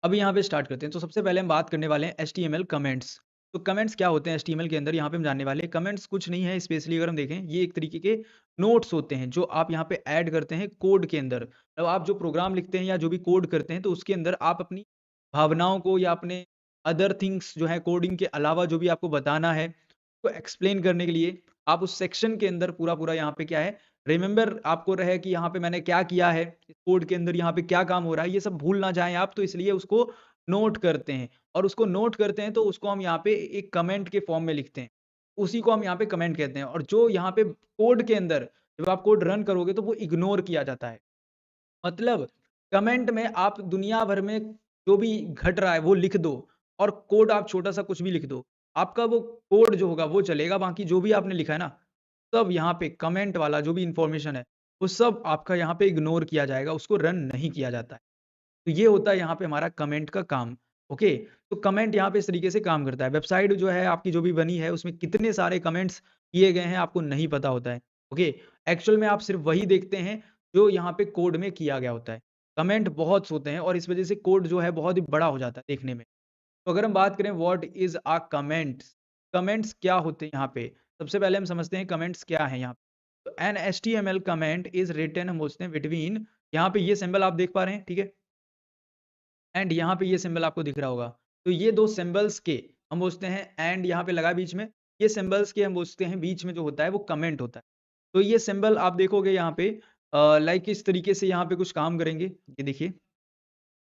अब यहाँ पे स्टार्ट करते हैं। तो सबसे पहले हम बात करने वाले हैं एचटीएमएल कमेंट्स। तो कमेंट्स क्या होते हैं एचटीएमएल के अंदर, यहाँ पे हम जानने वाले हैं। कमेंट्स कुछ नहीं है स्पेशली, अगर हम देखें ये एक तरीके के नोट्स होते हैं जो आप यहाँ पे ऐड करते हैं कोड के अंदर। अब आप जो प्रोग्राम लिखते हैं या जो भी कोड करते हैं तो उसके अंदर आप अपनी भावनाओं को या अपने अदर थिंग्स जो है कोडिंग के अलावा जो भी आपको बताना है, तो एक्सप्लेन करने के लिए आप उस सेक्शन के अंदर पूरा-पूरा यहाँ पे क्या है, रिमेंबर आपको रहे कि यहाँ पे मैंने क्या किया है, इस कोड के अंदर यहाँ पे क्या काम हो रहा है, ये सब भूल ना जाएँ आप, तो इसलिए उसको नोट करते हैं। और उसको नोट करते हैं तो उसको हम यहाँ पे एक कमेंट के फॉर्म में लिखते हैं। उसी को हम यहाँ पे कमेंट कहते हैं, और जो यहाँ पे कोड के अंदर जब आप कोड रन करोगे तो वो इग्नोर किया जाता है। मतलब कमेंट में आप दुनिया भर में जो भी घट रहा है वो लिख दो, और कोड आप छोटा-सा कुछ भी लिख दो। आपका वो कोड जो होगा वो चलेगा, बाकी जो भी आपने लिखा है ना, सब यहाँ पे कमेंट वाला जो भी इन्फॉर्मेशन है, वो सब आपका यहाँ पे इग्नोर किया जाएगा, उसको रन नहीं किया जाता है। तो ये होता है यहाँ पे हमारा कमेंट का काम। ओके, तो कमेंट यहाँ पे इस तरीके से काम करता है। वेबसाइट जो है आपकी जो भी बनी है उसमें कितने सारे कमेंट्स किए गए हैं आपको नहीं पता होता है। ओके, एक्चुअल में आप सिर्फ वही देखते हैं जो यहाँ पे कोड में किया गया होता है। कमेंट बहुत होते हैं और इस वजह से कोड जो है बहुत ही बड़ा हो जाता है देखने में। तो अगर हम बात करें what is a comments, comments क्या होते हैं यहाँ पे? सबसे पहले हम समझते हैं कमेंट्स क्या हैं यहाँ पे। तो an HTML comment is written, हम बोलते हैं बिटवीन, यहाँ पे ये सिंबल आप देख पा रहे हैं, ठीक है? एंड यहाँ पे ये सिंबल आपको दिख रहा होगा। तो ये 2 सिंबल्स के हम बोलते हैं, एंड यहाँ पे लगा बीच में, ये सिंबल्स के हम बोलते हैं बीच में जो होता है वो कमेंट होता है। तो ये सिंबल आप देखोगे यहाँ पे लाइक इस तरीके से यहाँ पे कुछ काम करेंगे। ये देखिए,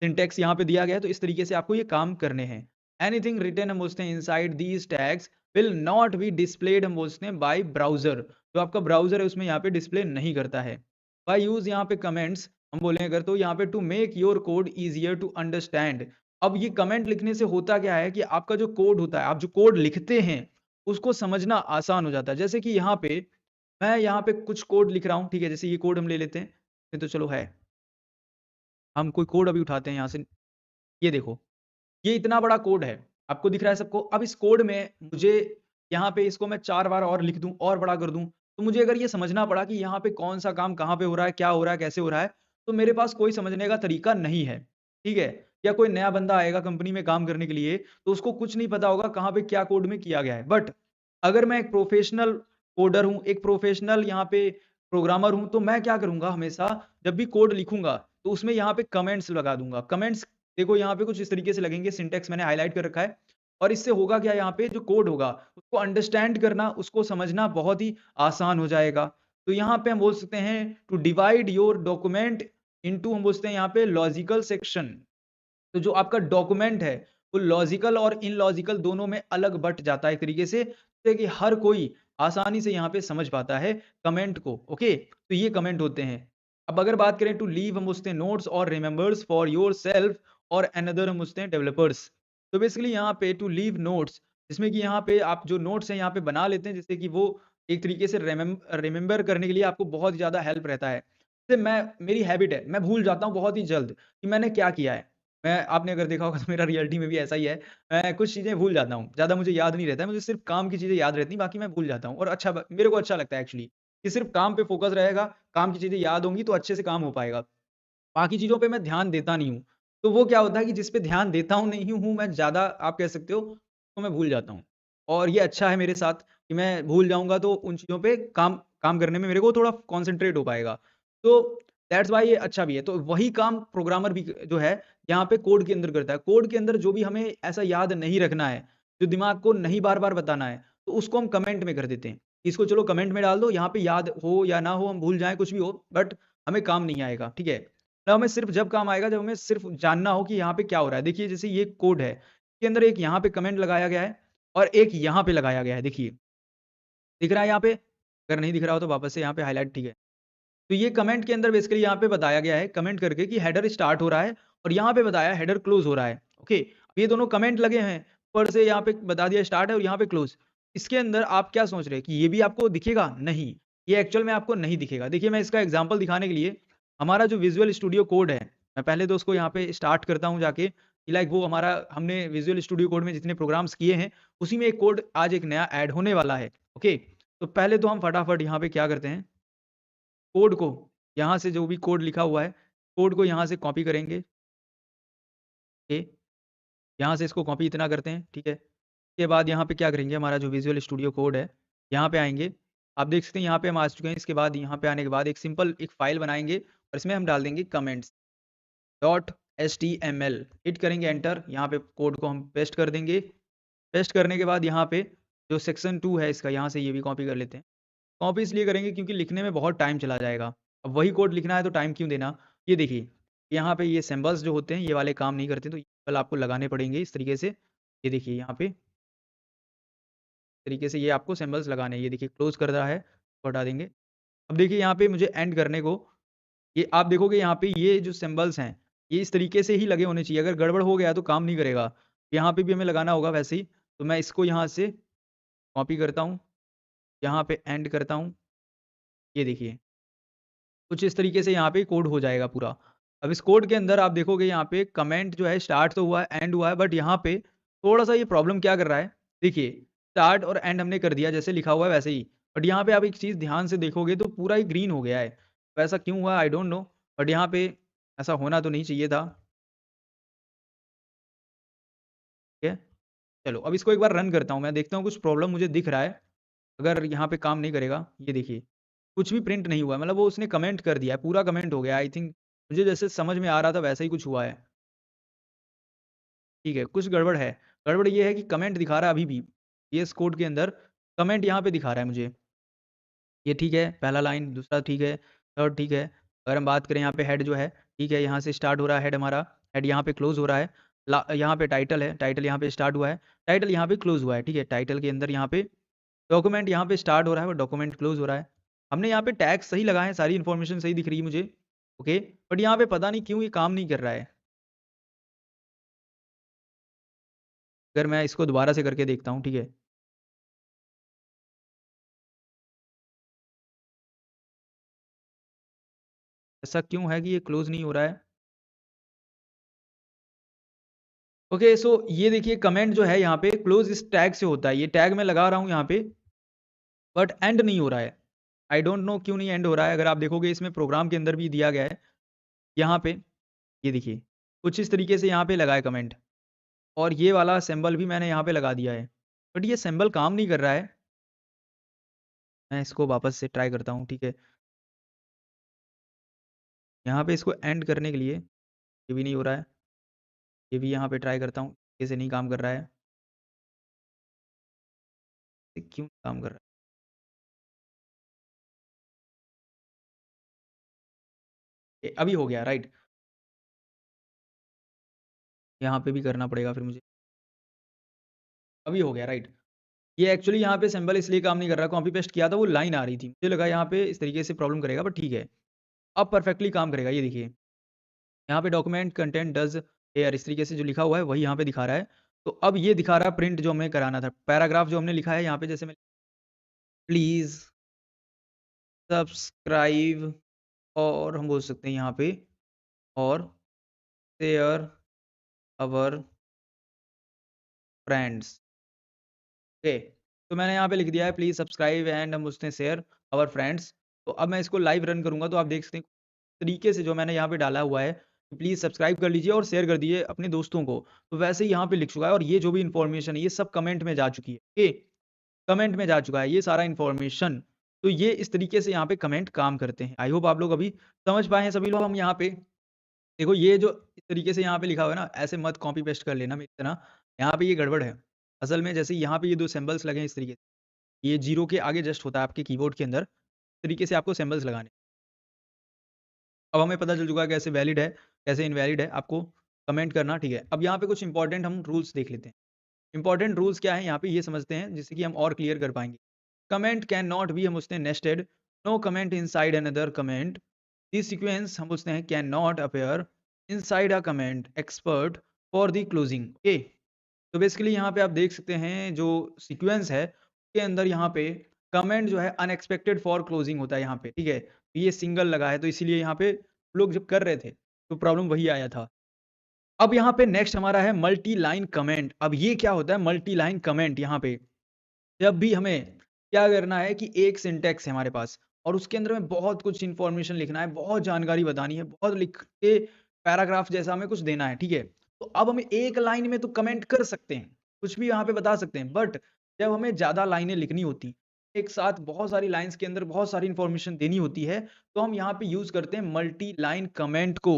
सिंटैक्स यहाँ पे दिया गया है, तो इस तरीके से आपको ये काम करने हैं। एनीथिंग रिटन हम बोलते हैं inside these tags will not be displayed, हम बोलते हैं बाय ब्राउज़र। जो आपका ब्राउज़र है उसमें यहाँ पे डिस्प्ले नहीं करता है। बाय यूज़ यहाँ पे कमेंट्स हम बोलें अगर, तो यहाँ पे to make your code easier to understand. अब ये कमेंट लिखने से होता क्या है कि आपका जो कोड होता है, आप जो कोड लिखते हैं, उसको समझना आसान हो जाता है। जैसे कि यहाँ पे मैं यहाँ पे कुछ कोड लिख रहा हूँ, ठीक है? जैसे ये कोड हम ले लेते हैं, ये तो चलो है। हम कोई कोड अभी उठाते हैं यहाँ से, ये देखो। ये इतना बड़ा कोड है, आपको दिख रहा है सबको? अब इस कोड में मुझे यहाँ पे इसको मैं 4 बार और लिख दूँ और बड़ा कर दूँ, तो मुझे अगर ये समझना पड़ा कि यहाँ पे कौन-सा काम कहाँ पे हो रहा है, क्या हो रहा है, कैसे हो रहा है, तो मेरे पास कोई समझने का तरीका नहीं है, ठीक है? या कोई नया बंदा आएगा कंपनी में काम करने के लिए, तो उसको कुछ नहीं पता होगा कहाँ पे क्या कोड में किया गया है। बट अगर मैं एक प्रोफ़ेशनल कोडर हूँ, एक प्रोफ़ेशनल यहाँ पे प्रोग्रामर हूँ, तो मैं क्या करूँगा हमेशा, जब भी कोड लिखूँगा, तो उसमें यहाँ पे कमेंट्स लगा दूँगा। कमेंट्स देखो यहाँ पे कुछ इस तरीके से लगेंगे, सिंटैक्स मैंने हाइलाइट कर रखा है, और इससे होगा क्या, यहाँ पे जो कोड होगा, उसको अंडरस्टैंड करना, उसको समझना बहुत ही आसान हो जाएगा। तो यहाँ पे हम बोल सकते हैं to divide your document into, हम बोलते हैं यहाँ पे लॉजिकल सेक्शन। तो जो आपका डॉक्यूमेंट है, वो लॉजिकल और इलॉजिकल दोनों में अलग बँट जाता है एक तरीके से, जिससे कि हर कोई आसानी से यहाँ पे समझ पाता है कमेंट को, ओके? तो ये कमेंट होते हैं। अब अगर बात करें टू लीव, हम पूछते हैं नोट्स और रिमेंबर्स फॉर योरसेल्फ और अनदर, हम पूछते हैं डेवलपर्स। तो बेसिकली यहाँ पे टू लीव नोट्स, जिसमें कि यहाँ पे आप जो नोट्स हैं यहाँ पे बना लेते हैं, जिससे कि वो एक तरीके से रिमेंबर करने के लिए आपको बहुत ज़्यादा हेल्प रहता है। जैसे मैं, मेरी हैबिट है, मैं भूल जाता हूँ बहुत ही जल्द कि मैंने क्या किया है। मैं, आपने अगर देखा होगा तो मेरा रियलिटी में भी ऐसा ही है। मैं कुछ चीज़ें भूल जाता हूँ, ज़्यादा मुझे याद नहीं रहता है, मुझे सिर्फ़ काम की चीज़ें याद रहती हैं, बाकी मैं भूल जाता हूँ, और अच्छा ब मेरे को अच्छा लगता है एक्चुअली, कि सिर्फ़ काम पे फ़ोकस रहेगा, काम की चीज़ें याद होंगी तो अच्छे से काम हो पाएगा। बाकी चीज़ों पे मैं ध्यान देता नहीं हूँ। तो वो क्या होता है कि जिस पे ध्यान देता हूँ नहीं हूँ मैं ज़्यादा, आप कह सकते हो, तो मैं भूल जाता हूँ। और ये अच्छा है मेरे साथ कि मैं भूल जाऊँगा तो उन चीज़ों पे काम काम करने में मेरे को थोड़ा कॉन्सन्ट्रेट हो पाएगा। तो दैट्स व्हाई ये अच्छा भी है। तो वही काम प्रोग्रामर भी जो है यहाँ पे कोड के अंदर करता है। कोड के अंदर जो भी हमें ऐसा याद नहीं रखना है, जो दिमाग को नहीं बार-बार बताना है, तो उसको हम कमेंट में कर देते हैं। इसको चलो कमेंट में डाल दो, यहाँ पे याद हो या ना हो, हम भूल जाएँ, कुछ भी हो, बट हमें काम नहीं आएगा, ठीक है? ना हमें सिर्फ़ जब काम आएगा जब हमें सिर्फ़ जानना हो कि यहाँ पे क्या हो रहा है। देखिए जैसे ये कोड है, इसके अंदर एक यहाँ पे कमेंट लगाया गया है और एक यहाँ पे लगाया गया है, देखिए। दिख रहा है यहाँ पे? अगर नहीं दिख रहा हो तो वापस से यहाँ पे हाइलाइट, ठीक है। तो ये कमेंट के अंदर बेसिकली यहाँ पे बताया गया है कमेंट करके कि हेडर स्टार्ट हो रहा है, और यहाँ पे बताया हेडर क्लोज़ हो रहा है, ओके। अब ये दोनों कमेंट लगे हैं, ऊपर से यहाँ पे बता दिया स्टार्ट है और यहाँ पे क्लोज़। इसके अंदर आप क्या सोच रहे हैं कि ये भी आपको दिखेगा? नहीं, ये एक्चुअल में आपको नहीं दिखेगा। देखिए मैं इसका एग्ज़ाम्पल दिखाने के लिए, हमारा जो विज़ुअल स्टूडियो कोड है, मैं पहले तो उसको यहाँ पे स्टार्ट करता हूँ जाके, कि लाइक वो हमारा हमने विज़ुअल स्टूडियो कोड में जितने प्रोग्राम्स किए हैं, उसी में एक कोड आज एक नया ऐड होने वाला है, ओके। तो पहले तो हम फटाफट यहाँ पे क्या करते हैं, कोड को, यहाँ से जो भी कोड लिखा हुआ है, कोड को यहाँ से कॉपी करेंगे, ओके, यहाँ से इसको कॉपी इतना करते हैं, ठीक है। उसके बाद यहाँ पे क्या करेंगे, हमारा जो विजुअल स्टूडियो कोड है, यहाँ पे आएँगे। आप देख सकते हैं यहाँ पे हम आ चुके हैं। इसके बाद यहाँ पे आने के बाद एक सिंपल एक फ़ाइल बनाएँगे और इसमें हम डाल देंगे कमेंट्स डॉट एचटीएमएल, हिट करेंगे एंटर। यहाँ पे कोड को हम पेस्ट कर देंगे। पेस्ट करने के बाद यहाँ पे जो सेक्शन 2 है इसका, यहाँ से ये भी कॉपी कर लेते हैं। कॉपी इसलिए करेंगे क्योंकि लिखने में बहुत टाइम चला जाएगा। अब वही कोड लिखना है तो टाइम क्यों देना? ये देखिए, यहाँ पे ये सिंबल्स जो होते हैं ये वाले काम नहीं करते, तो ये सिंबल आपको लगाने पड़ेंगे इस तरीके से। ये देखिए यहाँ पे, इस तरीके से ये आपको सिंबल्स लगाने हैं। ये देखिए क्लोज़ कर रहा है, तो हटा देंगे। अब देखिए यहाँ पे मुझे एंड करने को, ये आप देखोगे यहाँ पे ये जो सिंबल्स हैं, ये इस तरीके से ही लगे होने चाहिए। अगर गड़बड़ हो गया तो काम नहीं करेगा। यहाँ पे भी हमें लगाना होगा वैसे ही। तो मैं इसको यहाँ से कॉपी करता हूँ, यहाँ पे एंड करता हूँ। ये देखिए, कुछ इस तरीके से यहाँ पे कोड हो जाएगा पूरा। अब इस कोड के अंदर आप देखोगे यहाँ पे कमेंट जो है स्टार्ट तो हुआ है, एंड हुआ है, बट यहाँ पे थोड़ा-सा ये प्रॉब्लम क्या कर रहा है, देखिए स्टार्ट और एंड हमने कर दिया जैसे लिखा हुआ है वैसे ही। बट यहाँ पे आप एक चीज़ ध्यान से देखोगे तो पूरा ही ग्रीन हो गया है। तो ऐसा क्यों हुआ आई डोंट नो, बट यहाँ पे ऐसा होना तो नहीं चाहिए था। ठीक है? चलो अब इसको एक बार रन करता हूँ, मैं देखता हूँ कुछ प्रॉब्लम मुझे दिख रहा है। अगर यहाँ पे काम नहीं करेगा, ये देखिए, कुछ भी प्रिंट नहीं हुआ है, मतलब वो उसने कमेंट कर दिया है, पूरा कमेंट हो गया है। आई थिंक मुझे जैसे समझ में आ रहा था वैसा ही कुछ हुआ है। ठीक है, कुछ गड़बड़ है। गड़बड़ ये है कि कमेंट दिखा रहा है अभी भी, VS कोड के अंदर कमेंट यहाँ पे दिखा रहा है मुझे। ये ठीक है, पहला लाइन, दूसरा ठीक है, थर्ड ठीक है। अगर हम बात करें यहाँ पे हेड जो है, ठीक है, यहाँ से स्टार्ट हो रहा है हेड हमारा, हेड यहाँ पे क्लोज़ हो रहा है। यहाँ पे टाइटल है, टाइटल यहाँ पे स्टार्ट हुआ है, टाइटल यहाँ पे क्लोज़ हुआ है, ठीक है। टाइटल के अंदर यहाँ पे डॉक्यूमेंट यहाँ पे स्टार्ट हो रहा है और डॉक्यूमेंट क्लोज़ हो रहा है। हमने यहाँ पे टैग सही लगाए हैं, सारी इन्फॉर्मेशन सही दिख रही है मुझे, ओके। बट यहाँ पे पता नहीं क्यों ये काम नहीं कर रहा है। अगर मैं इसको दोबारा से करके देखता हूँ, ठीक है। ऐसा क्यों है कि ये क्लोज़ नहीं हो रहा है? ओके, सो ये देखिए कमेंट जो है यहाँ पे क्लोज़ इस टैग से होता है। ये टैग मैं लगा रहा हूँ यहाँ पे, बट एंड नहीं हो रहा है। आई डोंट नो क्यों नहीं एंड हो रहा है। अगर आप देखोगे इसमें प्रोग्राम के अंदर भी दिया गया है, यहाँ पे ये देखिए, कुछ इस तरीके से यहाँ पे लगा है कमेंट और ये वाला सिंबल भी मैंने यहाँ पे लगा दिया है। बट ये सिंबल काम नहीं कर रहा है। मैं इसको वापस से ट्राई करता हूँ, ठीक है। यहाँ पे इसको एंड करने के लिए ये भी नहीं हो रहा है। ये भी यहाँ पे ट्राई करता हूँ, कैसे नहीं काम कर रहा है। ये क्यों काम कर रहा है? अभी हो गया राइट। यहाँ पे भी करना पड़ेगा फिर मुझे। अभी हो गया राइट। ये एक्चुअली यहाँ पे सिंबल इसलिए काम नहीं कर रहा, कॉपी पेस्ट किया था वो लाइन आ रही थी। मुझे लगा यहाँ पे इस तरीके से प्रॉब्लम करेगा, बट ठीक है। अब परफेक्टली काम करेगा, ये देखिए। यहाँ पे डॉक्यूमेंट कंटेंट डज़ हेयर इस तरीके से जो लिखा हुआ है वही यहाँ पे दिखा रहा है। तो अब ये दिखा रहा है प्रिंट जो हमें कराना था। पैराग्राफ जो हमने लिखा है यहाँ पे, जैसे मैं प्लीज़ सब्सक्राइब, और हम बोल सकते हैं यहाँ पे और शेयर अवर फ्रेंड्स। ओके, तो मैंने यहाँ पे लिख दिया है प्लीज़ सब्सक्राइब एंड हम उसने शेयर अवर फ्रेंड्स। तो अब मैं इसको लाइव रन करूँगा तो आप देख सकते हैं तरीके से जो मैंने यहाँ पे डाला हुआ है, प्लीज़ सब्सक्राइब कर लीजिए और शेयर कर दीजिए अपने दोस्तों को। तो वैसे ही यहाँ पे लिख चुका है और ये जो भी इन्फॉर्मेशन है ये सब कमेंट में जा चुकी है। ओके, कमेंट में जा चुका है ये सारा इन्फॉर्मेशन। तो ये इस तरीके से यहाँ पे कमेंट काम करते हैं। आई होप आप लोग अभी समझ पाए हैं सभी लोग। हम यहाँ पे देखो ये जो इस तरीके से यहाँ पे लिखा हुआ है ना, ऐसे मत कॉपी पेस्ट कर लेना मेरी तरह। यहाँ पे ये गड़बड़ है। असल में जैसे यहाँ पे ये 2 सिंबल्स लगे हैं इस तरीके से, ये ज़ीरो के आगे जस्ट होता है आपके कीबोर्ड के अंदर, इस तरीके से आपको सिंबल्स लगाने। अब हमें पता चल चुका है कैसे वैलिड है, कैसे इनवैलिड है, आपको कमेंट करना, ठीक है। अब यहाँ पे कुछ इंपॉर्टेंट हम रूल्स देख लेते हैं। इंपॉर्टेंट रूल्स क्या है यहाँ पे ये समझते हैं, जिससे कि हम और क्लियर कर पाएँगे। कमेंट कैन नॉट बी हम उसने nested, no comment inside another comment. This sequence हम उसने can not appear inside a comment except for the closing. Okay, तो बेसिकली यहाँ पे आप देख सकते हैं जो सीक्वेंस है उसके अंदर यहाँ पे कमेंट जो है अनएक्सपेक्टेड फॉर क्लोजिंग होता है यहाँ पे, ठीक है। तो ये सिंगल लगा है तो इसीलिए यहाँ पे लोग जब कर रहे थे तो प्रॉब्लम वही आया था। अब यहाँ पे नेक्स्ट हमारा है मल्टी लाइन कमेंट। अब ये क्या होता है मल्टी लाइन कमेंट? यहाँ पे जब भी हमें क्या करना है कि एक सिंटेक्स है हमारे पास और उसके अंदर में बहुत कुछ इन्फॉर्मेशन लिखना है, बहुत जानकारी बतानी है, बहुत लिख के पैराग्राफ जैसा हमें कुछ देना है, ठीक है। तो अब हम एक लाइन में तो कमेंट कर सकते हैं, कुछ भी यहाँ पे बता सकते हैं, बट जब हमें ज़्यादा लाइनें लिखनी होती, एक साथ बहुत सारी लाइन्स के अंदर बहुत सारी इन्फॉर्मेशन देनी होती है, तो हम यहाँ पे यूज़ करते हैं मल्टी लाइन कमेंट को।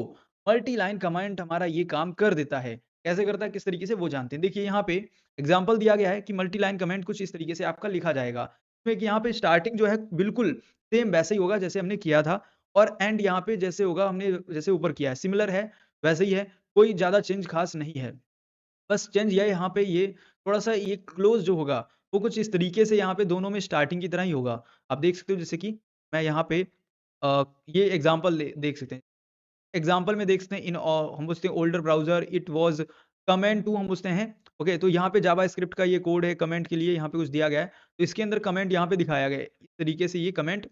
मल्टी लाइन कमेंट हमारा ये काम कर देता है। कैसे करता है, किस तरीके से, वो जानते हैं। देखिए यहाँ पे एग्ज़ाम्पल दिया गया है कि मल्टी लाइन कमेंट कुछ इस तरीके से आपका लिखा जाएगा। इसमें कि यहाँ पे स्टार्टिंग जो है बिल्कुल सेम वैसे ही होगा जैसे हमने किया था, और एंड यहाँ पे जैसे होगा हमने जैसे ऊपर किया है, सिमिलर है, वैसे ही है, कोई ज़्यादा चेंज ख़ास नहीं है। बस चेंज ये है यहाँ पे, ये थोड़ा-सा ये क्लोज़ जो होगा, वो कुछ इस तरीके से यहाँ पे दोनों में स्टार्टिंग की तरह ही होगा। आप देख सकते हो जैसे कि मैं यहाँ पे ये एग्ज़ाम्पल देख सकते हैं। एग्ज़ाम्पल में देख सकते हैं हम पूछते हैं older browser it was comment to हम पूछते हैं। ओके, तो यहाँ पे जावास्क्रिप्ट का ये कोड है कमेंट के लिए, यहाँ पे कुछ दिया गया है। तो इसके अंदर कमेंट यहाँ पे दिखाया गया है। इस तरीके से ये कमेंट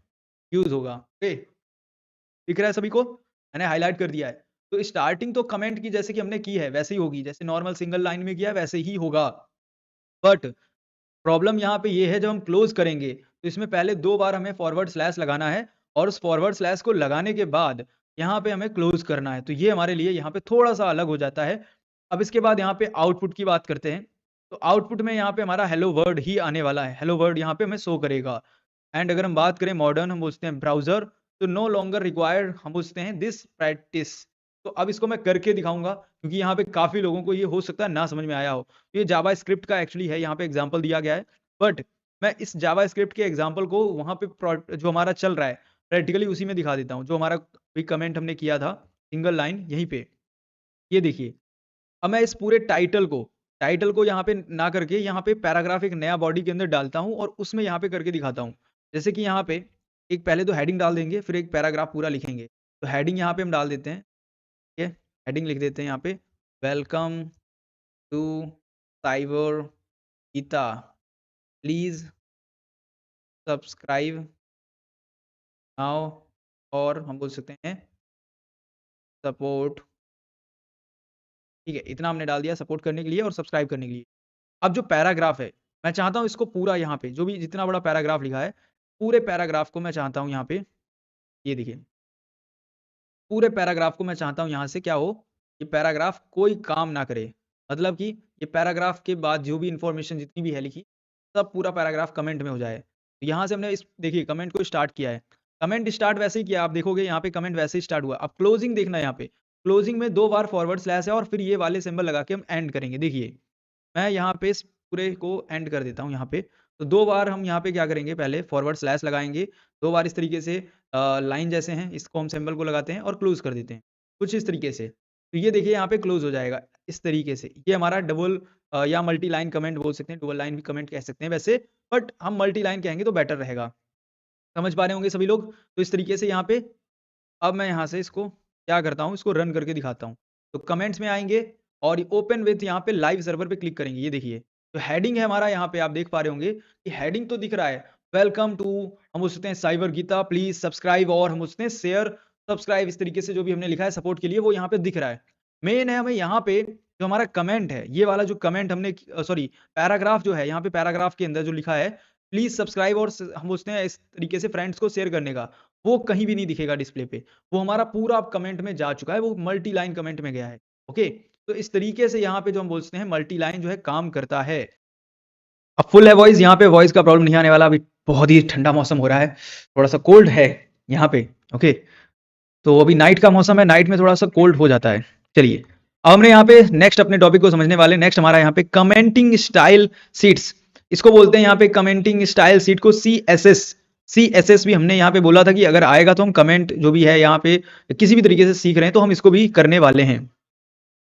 यूज़ होगा। ओके, दिख रहा है सभी को? मैंने हाइलाइट कर दिया है। तो स्टार्टिंग तो कमेंट की जैसे कि हमने की है, वैसे ही होगी। जैसे नॉर्मल सिंगल लाइन में किया है, वैसे ही होगा। बट प्रॉब्लम यहाँ पे ये है, जब हम क्लोज़ करेंगे, तो इसमें पहले 2 बार हमें फॉरवर्ड स्लैश लगाना है, और उस फॉरवर्ड स्लैश को लगाने के बाद यहाँ पे हमें क्लोज़ करना है। तो ये हमारे लिए यहाँ पे थोड़ा-सा अलग हो जाता है। अब इसके बाद यहाँ पे आउटपुट की बात करते हैं। तो आउटपुट में यहाँ पे हमारा हेलो वर्ल्ड ही आने वाला है। हेलो वर्ल्ड यहाँ पे हमें शो करेगा। एंड अगर हम बात करें मॉडर्न, हम पूछते हैं ब्राउज़र, तो नो लॉन्गर रिक्वायर्ड हम पूछते हैं दिस प्रैक्टिस। तो अब इसको मैं करके दिखाऊँगा, क्योंकि यहाँ पे काफ़ी लोगों को ये हो सकता है ना समझ में आया हो। ये जावास्क्रिप्ट का एक्चुअली है, यहाँ पे एग्ज़ाम्पल दिया गया है। बट मैं इस जावास्क्रिप्ट के एग्ज़ाम्पल को वहाँ पे जो हमारा चल रहा है, प्रैक्टिकली उसी में दिखा देता हूँ। जो हमारा अभी कमेंट हमने किया था, सिंगल लाइन यहीं पे। ये देखिए, अब मैं इस पूरे टाइटल को यहाँ पे ना करके, यहाँ पे पैराग्राफ एक नया बॉडी के अंदर डालता हूँ, और उसमें यहाँ पे करके दिखाता हूँ। जैसे कि यहाँ पे एक पहले तो हेडिंग डाल देंगे, फिर एक पैराग्राफ पूरा लिखेंगे। तो हेडिंग यहाँ पे हम डाल देते हैं, ठीक है? हेडिंग लिख देते हैं यहाँ पे, welcome to Cyber Geeta, please subscribe now, और हम बोल सकते हैं सपोर्ट। ठीक है, इतना हमने डाल दिया सपोर्ट करने के लिए और सब्सक्राइब करने के लिए। अब जो पैराग्राफ है, मैं चाहता हूँ इसको पूरा यहाँ पे जो भी जितना बड़ा पैराग्राफ लिखा है, पूरे पैराग्राफ को मैं चाहता हूँ यहाँ पे, ये देखिए, पूरे पैराग्राफ को मैं चाहता हूँ यहाँ से क्या हो, ये पैराग्राफ कोई काम ना करे। मतलब कि ये पैराग्राफ के बाद जो भी इंफॉर्मेशन जितनी भी है लिखी, सब पूरा पैराग्राफ कमेंट में हो जाए। तो यहाँ से हमने इस देखिए कमेंट को स्टार्ट किया है। कमेंट स्टार्ट वैसे ही किया, आप देखोगे यहाँ पे कमेंट वैसे ही स्टार्ट हुआ। अब क्लोजिंग देखना है यहाँ पे, क्लोजिंग में 2 बार फॉरवर्ड स्लैश है, और फिर ये वाले सिंबल लगा के हम एंड करेंगे। देखिए, मैं यहाँ पे इस पूरे को एंड कर देता हूँ यहाँ पे। तो 2 बार हम यहाँ पे क्या करेंगे, पहले फॉरवर्ड स्लैश लगाएँगे, 2 बार इस तरीके से लाइन जैसे हैं, इसको हम सिंबल को लगाते हैं और क्लोज़ कर देते हैं, कुछ इस तरीके से। तो ये देखिए यहाँ पे क्लोज़ हो जाएगा, इस तरीके से। ये हमारा डबल या मल्टी लाइन कमेंट बोल सकते हैं, डुअल लाइन भी कमेंट कह सकते हैं वैसे, बट हम मल्टी लाइन कहेंगे तो बेटर रहेगा। समझ पा रहे होंगे सभी लोग? तो इस तरीके से यहाँ पे अब मैं यहाँ से इसको क्या करता हूँ, इसको रन करके दिखाता हूँ। तो कमेंट्स में आएँगे और ओपन विथ यहाँ पे लाइव सर्वर पे क्लिक करेंगे, ये देखिए। तो हेडिंग है हमारा, यहाँ पे आप देख पा रहे होंगे कि हेडिंग तो दिख रहा है, वेलकम टू हम बोल सकते हैं साइबर गीता, प्लीज़ सब्सक्राइब, और हम बोल सकते हैं शेयर, सब्सक्राइब, इस तरीके से जो भी हमने लिखा है सपोर्ट के लिए वो यहाँ पे दिख रहा है। मेन है हमें यहाँ पे जो हमारा कमेंट है, ये वाला जो कमेंट हमने सॉरी पैराग्राफ जो है, यहाँ पे पैराग्राफ के अंदर जो लिखा है, प्लीज़ सब्सक्राइब, और हम बोलते हैं इस तरीके से फ्रेंड्स को शेयर करने का, वो कहीं भी नहीं दिखेगा डिस्प्ले पे। वो हमारा पूरा अब कमेंट में जा चुका है, वो मल्टी लाइन कमेंट में गया है। ओके? तो इस तरीके से यहाँ पे जो हम बोलते हैं मल्टी लाइन जो है काम करता है। अब फुल है वॉइस, यहाँ पे वॉइस का प्रॉब्लम नहीं आने वाला। अभी बहुत ही ठंडा मौसम हो रहा है, थोड़ा-सा कोल्ड है यहाँ पे। ओके? तो अभी नाइट का मौसम है, नाइट में थोड़ा-सा कोल्ड हो जाता है। चलिए, अब हमने यहाँ पे नेक्स्ट अपने टॉपिक को समझने वाले। नेक्स्ट हमारा यहाँ पे कमेंटिंग स्टाइल शीट्स, इसको बोलते हैं यहाँ पे कमेंटिंग स्टाइल शीट को सीएसएस। सीएसएस भी हमने यहाँ पे बोला था कि अगर आएगा तो हम कमेंट जो भी है यहाँ पे किसी भी तरीके से सीख रहे हैं तो हम इसको भी करने वाले हैं।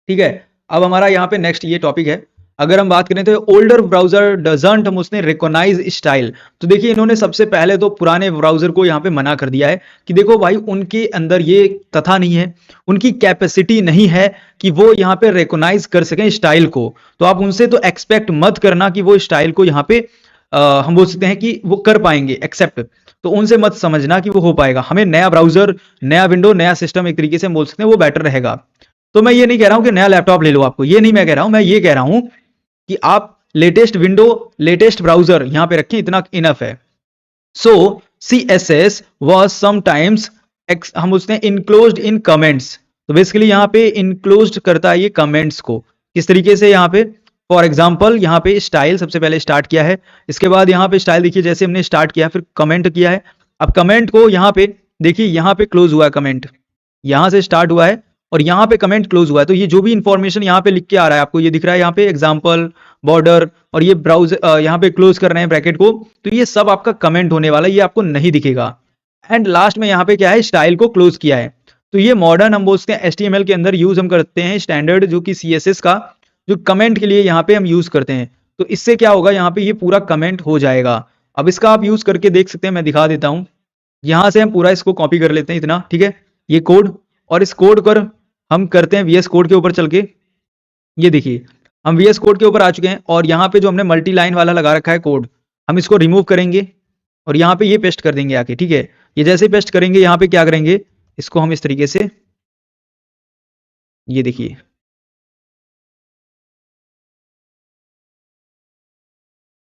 ठीक है, अब हमारा यहाँ पे नेक्स्ट ये टॉपिक है। अगर हम बात करें तो ओल्डर ब्राउजर डजंट हम उसने रिकॉग्नाइज स्टाइल। तो देखिए इन्होंने सबसे पहले तो पुराने ब्राउजर को यहाँ पे मना कर दिया है कि देखो भाई उनके अंदर ये तथा नहीं है, उनकी कैपेसिटी नहीं है कि वो यहाँ पे रिकॉग्नाइज कर सकें स्टाइल को। तो आप उनसे तो एक्सपेक्ट मत करना कि वो स्टाइल को यहाँ पे हम बोल सकते हैं कि वो कर पाएंगे एक्सेप्ट। तो उनसे मत समझना कि वो हो पाएगा। हमें नया ब्राउजर, नया विंडो, नया सिस्टम एक तरीके से हम बोल सकते हैं वो बेटर रहेगा। तो मैं ये नहीं कह रहा हूं कि नया लैपटॉप ले लो आपको, ये नहीं मैं कह रहा हूं। मैं ये कह रहा हूं कि आप लेटेस्ट विंडो, लेटेस्ट ब्राउजर यहां पे रखें, इतना इनफ है। सो CSS was sometimes हम उसने enclosed in comments। तो बेसिकली यहाँ पे इनक्लोज्ड करता है ये कमेंट्स को। किस तरीके से, यहाँ पे फॉर एग्जाम्पल यहाँ पे स्टाइल सबसे पहले स्टार्ट किया है, इसके बाद यहाँ पे स्टाइल देखिए जैसे हमने स्टार्ट किया फिर कमेंट किया है। अब कमेंट को यहाँ पे देखिए, यहाँ पे क्लोज हुआ है कमेंट, यहाँ से स्टार्ट हुआ है और यहाँ पे कमेंट क्लोज हुआ है। तो ये जो भी इंफॉर्मेशन यहाँ पे लिख के आ रहा है आपको, ये दिख रहा है यहाँ पे एग्जाम्पल, बॉर्डर, और ये ब्राउज यहाँ पे क्लोज कर रहे हैं ब्रैकेट को, तो ये सब आपका कमेंट होने वाला है, ये आपको नहीं दिखेगा। एंड लास्ट में यहाँ पे क्या है, स्टाइल को क्लोज किया है। तो ये मॉडर्न हम बोलते हैं HTML के अंदर यूज हम करते हैं स्टैंडर्ड जो कि CSS का, जो कमेंट के लिए यहाँ पे हम यूज करते हैं। तो इससे क्या होगा, यहाँ पे ये पूरा कमेंट हो जाएगा। अब इसका आप यूज करके देख सकते हैं, मैं दिखा देता हूँ। यहाँ से हम पूरा इसको कॉपी कर लेते हैं इतना, ठीक है, ये कोड, और इस कोड पर हम करते हैं VS कोड के ऊपर चल के। ये देखिए हम VS कोड के ऊपर आ चुके हैं और यहाँ पे जो हमने मल्टी लाइन वाला लगा रखा है कोड, हम इसको रिमूव करेंगे और यहाँ पे ये पेस्ट कर देंगे आके, ठीक है। ये जैसे पेस्ट करेंगे, यहाँ पे क्या करेंगे, इसको हम इस तरीके से, ये देखिए,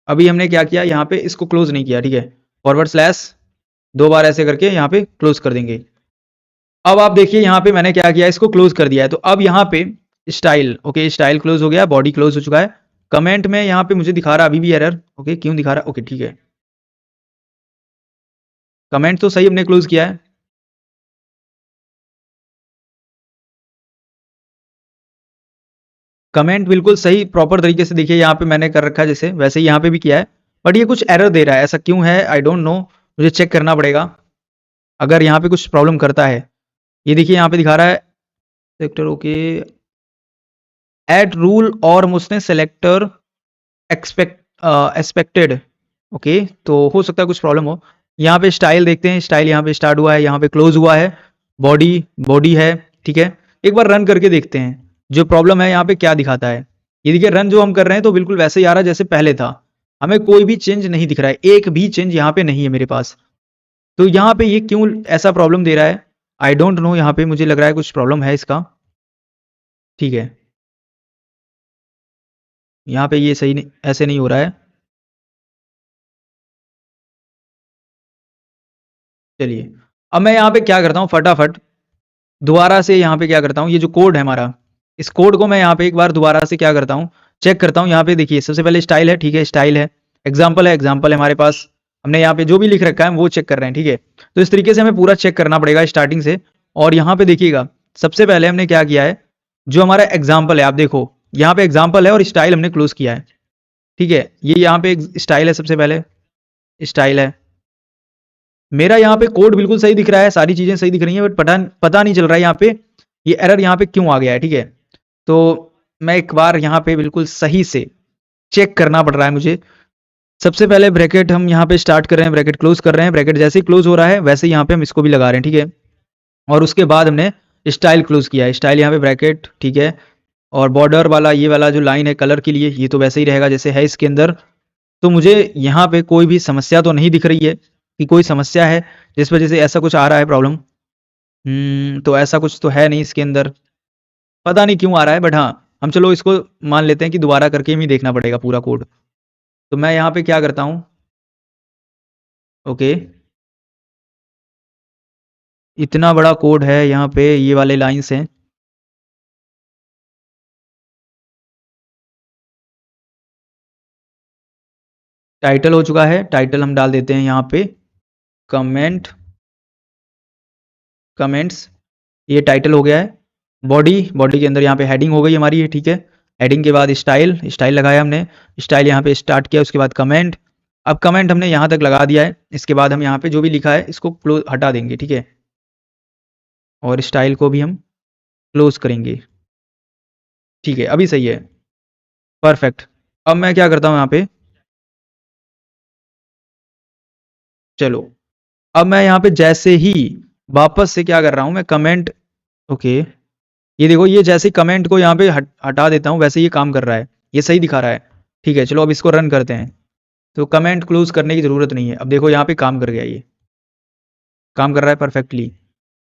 अभी हमने क्या किया, यहाँ पे इसको क्लोज नहीं किया, ठीक है, फॉरवर्ड स्लैश 2 बार ऐसे करके यहाँ पे क्लोज कर देंगे। अब आप देखिए यहाँ पे मैंने क्या किया, इसको क्लोज कर दिया है। तो अब यहाँ पे स्टाइल, ओके, स्टाइल क्लोज हो गया, बॉडी क्लोज हो चुका है। कमेंट में यहाँ पे मुझे दिखा रहा अभी भी एरर, ओके, क्यों दिखा रहा, ओके ठीक है, कमेंट तो सही हमने क्लोज किया है। कमेंट बिल्कुल सही प्रॉपर तरीके से देखिए यहाँ पे मैंने कर रखा है, जैसे वैसे ही यहाँ पे भी किया है, बट ये कुछ एरर दे रहा है, ऐसा क्यों है, आई डोंट नो, मुझे चेक करना पड़ेगा अगर यहाँ पे कुछ प्रॉब्लम करता है। ये देखिए यहाँ पे दिखा रहा है सेक्टर, ओके, एड रूल और मुझने सेलेक्टर एक्सपेक्टेड, ओके, तो हो सकता है कुछ प्रॉब्लम हो। यहाँ पे स्टाइल देखते हैं, स्टाइल यहाँ पे स्टार्ट हुआ है, यहाँ पे क्लोज हुआ है, बॉडी बॉडी है, ठीक है। एक बार रन करके देखते हैं जो प्रॉब्लम है यहाँ पे क्या दिखाता है। ये देखिए रन जो हम कर रहे हैं तो बिल्कुल वैसे ही आ रहा है जैसे पहले था, हमें कोई भी चेंज नहीं दिख रहा है, एक भी चेंज यहाँ पे नहीं है मेरे पास। तो यहाँ पे ये क्यों ऐसा प्रॉब्लम दे रहा है, आई डोंट नो, यहाँ पे मुझे लग रहा है कुछ प्रॉब्लम है इसका, ठीक है। यहाँ पे ये सही नहीं, ऐसे नहीं हो रहा है, चलिए। अब मैं यहाँ पे क्या करता हूँ, फटाफट दोबारा से यहाँ पे क्या करता हूँ, ये जो कोड है हमारा, इस कोड को मैं यहाँ पे एक बार दोबारा से क्या करता हूँ, चेक करता हूँ। यहाँ पे देखिए सबसे पहले स्टाइल है, ठीक है, स्टाइल है, एग्जाम्पल है, एग्जाम्पल है हमारे पास, हमने यहाँ पे जो भी लिख रखा है हम वो चेक कर रहे हैं, ठीक है। तो इस तरीके से हमें पूरा चेक करना पड़ेगा स्टार्टिंग से। और यहाँ पे देखिएगा सबसे पहले हमने क्या किया है, जो हमारा एग्जाम्पल है, आप देखो यहाँ पे एग्जाम्पल है और स्टाइल हमने क्लोज किया है, ठीक है। ये यहाँ पे स्टाइल है, सबसे पहले स्टाइल है, मेरा यहाँ पे कोड बिल्कुल सही दिख रहा है, सारी चीजें सही दिख रही हैं, बट पता नहीं चल रहा है यहाँ पे ये एरर यहाँ पे क्यों आ गया है, ठीक है। तो मैं एक बार यहाँ पे बिल्कुल सही से चेक करना पड़ रहा है मुझे। सबसे पहले ब्रैकेट हम यहाँ पे स्टार्ट कर रहे हैं, ब्रैकेट क्लोज कर रहे हैं, ब्रैकेट जैसे ही क्लोज हो रहा है वैसे ही यहाँ पे हम इसको भी लगा रहे हैं, ठीक है। और उसके बाद हमने स्टाइल क्लोज किया है, स्टाइल यहाँ पे ब्रैकेट, ठीक है। और बॉर्डर वाला ये वाला जो लाइन है कलर के लिए, ये तो वैसे ही रहेगा जैसे है इसके अंदर। तो मुझे यहाँ पे कोई भी समस्या तो नहीं दिख रही है कि कोई समस्या है जिस वजह से ऐसा कुछ आ रहा है प्रॉब्लम। तो ऐसा कुछ तो है नहीं इसके अंदर, पता नहीं क्यों आ रहा है, बट हाँ हम चलो इसको मान लेते हैं कि दोबारा करके ही देखना पड़ेगा पूरा कोड। तो मैं यहाँ पे क्या करता हूँ, ओके, इतना बड़ा कोड है यहाँ पे, ये वाले लाइंस हैं, टाइटल हो चुका है, टाइटल हम डाल देते हैं यहाँ पे कमेंट, कमेंट्स, ये टाइटल हो गया है। बॉडी, बॉडी के अंदर यहाँ पे हेडिंग हो गई हमारी, ये ठीक है। हेडिंग के बाद स्टाइल, स्टाइल लगाया हमने, स्टाइल यहाँ पे स्टार्ट किया, उसके बाद कमेंट। अब कमेंट हमने यहाँ तक लगा दिया है, इसके बाद हम यहाँ पे जो भी लिखा है इसको क्लोज हटा देंगे, ठीक है। और स्टाइल को भी हम क्लोज करेंगे, ठीक है, अभी सही है, परफेक्ट। अब मैं क्या करता हूँ यहाँ पे, चलो, अब मैं यहाँ पे जैसे ही वापस से क्या कर रहा हूँ, मैं कमेंट, ओके, ये देखो ये जैसे कमेंट को यहाँ पे हटा देता हूँ वैसे ये काम कर रहा है, ये सही दिखा रहा है, ठीक है। चलो अब इसको रन करते हैं, तो कमेंट क्लोज करने की ज़रूरत नहीं है। अब देखो यहाँ पे काम कर गया, ये काम कर रहा है परफेक्टली।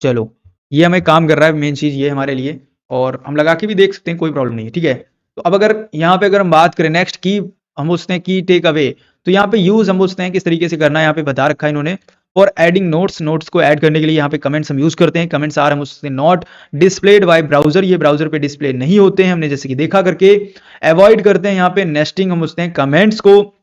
चलो, ये हमें काम कर रहा है, मेन चीज़ ये हमारे लिए, और हम लगा के भी देख सकते हैं, कोई प्रॉब्लम नहीं है, ठीक है। तो अब अगर यहाँ पे अगर हम बात करें नेक्स्ट की, हम पूछते हैं की टेक अवे, तो यहाँ पे यूज़ हम पूछते हैं किस तरीके से करना है, यहाँ पे बता रखा है इन्होंने। फॉर एडिंग नोट्स को ऐड करने के लिए यहाँ पे कमेंट्स हम यूज करते हैं। कमेंट्स आर हम उससे नॉट डिस्प्लेड बाय ब्राउजर, ये ब्राउजर पे डिस्प्ले नहीं होते हैं, हमने जैसे कि देखा करके अवॉइड करते हैं यहाँ पे नेस्टिंग हम उसने कमेंट्स को,